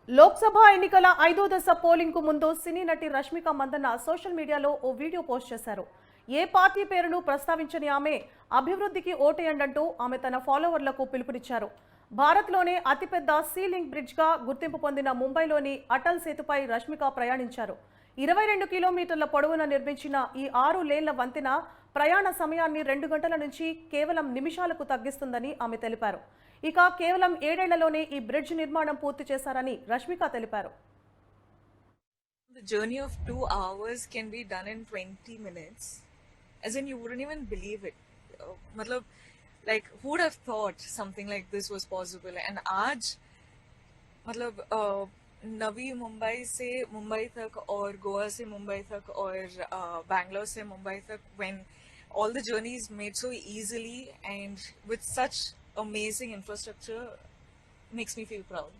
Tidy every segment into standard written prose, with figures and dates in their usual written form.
లోక్సభ ఎన్నికల 5వ దశ పోలింగ్ కు ముందు సినీ నటి రష్మిక మందన్న సోషల్ మీడియాలో ఓ వీడియో పోస్ట్ చేశారు. ఏ పార్టీ పేరును ప్రస్తావించని ఆమె అభివృద్ధికి ఓటేయండంటూ ఆమె తన ఫాలోవర్లకు పిలుపునిచ్చారు. భారత్లోనే అతిపెద్ద సీ లింక్ బ్రిడ్జ్ గా గుర్తింపు పొందిన ముంబైలోని అటల్ సేతుపై రష్మిక ప్రయాణించారు. 22 కిలోమీటర్ల పొడవున నిర్మించిన ఈ 6 లేన్ల వంతెన ప్రయాణ సమయాన్ని 2 గంటల నుంచి కేవలం నిమిషాలకు తగ్గిస్తుందని ఆమె తెలిపారు. ఇక కేవలం 7 ఏళ్లలోనే ఈ బ్రిడ్జ్ నిర్మాణం పూర్తి చేశారని రష్మిక తెలిపారు. The journey of 2 hours can be done in 20 minutes. As in, you wouldn't even believe it. Matlab, like, who would have thought something like this was possible? And aaj, matlab, Navi Mumbai से मुंबई तक और गोवा से मुंबई तक और बैंगलोर से मुंबई तक, when all the journeys made so easily and with such amazing infrastructure, makes me feel proud.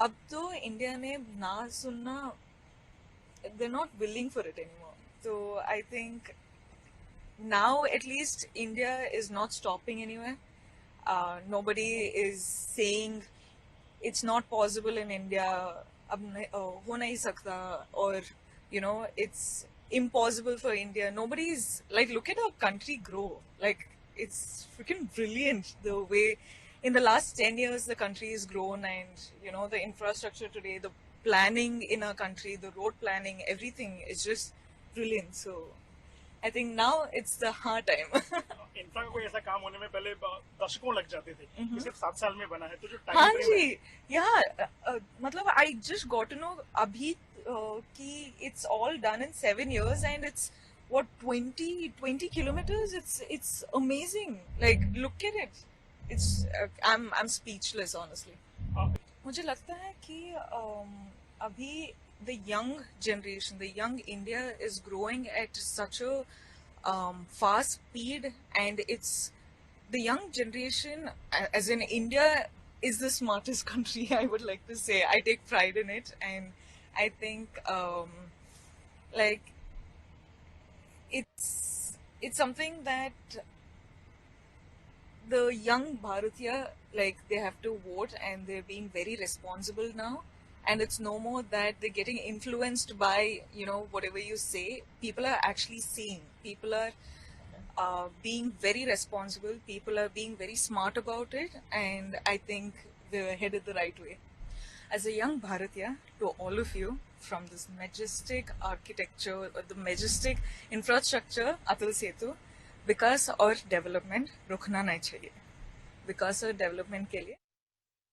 अब तो इंडिया ने ना सुनना, they're not willing for it anymore. So I think now at least India is not stopping anywhere. Nobody is saying it's not possible in India, ab ho nahi sakta, or you know, it's impossible for India. Nobody's like, look at our country grow. Like, it's freaking brilliant the way in the last 10 years the country has grown, and you know, the infrastructure today, the planning in our country, the road planning, everything is just brilliant. So I think now it's the hard time. Infra का कोई ऐसा काम होने में पहले दशकों लग जाते थे, ये सिर्फ 7 साल में बना है, तो जो टाइम हाँ फ्रेम है, जी, या मतलब I just got to know अभी कि it's all done in 7 years and it's what 20 kilometers. It's amazing. Like, look at it. It's I'm speechless honestly. मुझे लगता है कि अभी the young generation, the young India is growing at such a fast speed, and it's the young generation, as in India is the smartest country, I would like to say. I take pride in it, and I think like it's something that the young Bharatiya, like, they have to vote, and they're being very responsible now. And it's no more that they're getting influenced by, you know, whatever you say. People are actually seeing. People are being very responsible. People are being very smart about it. And I think we're headed the right way. As a young Bharatiya, to all of you, from this majestic architecture, or the majestic infrastructure, Atal Setu, विकास और development रुकना नहीं चाहिए. विकास और development के लिए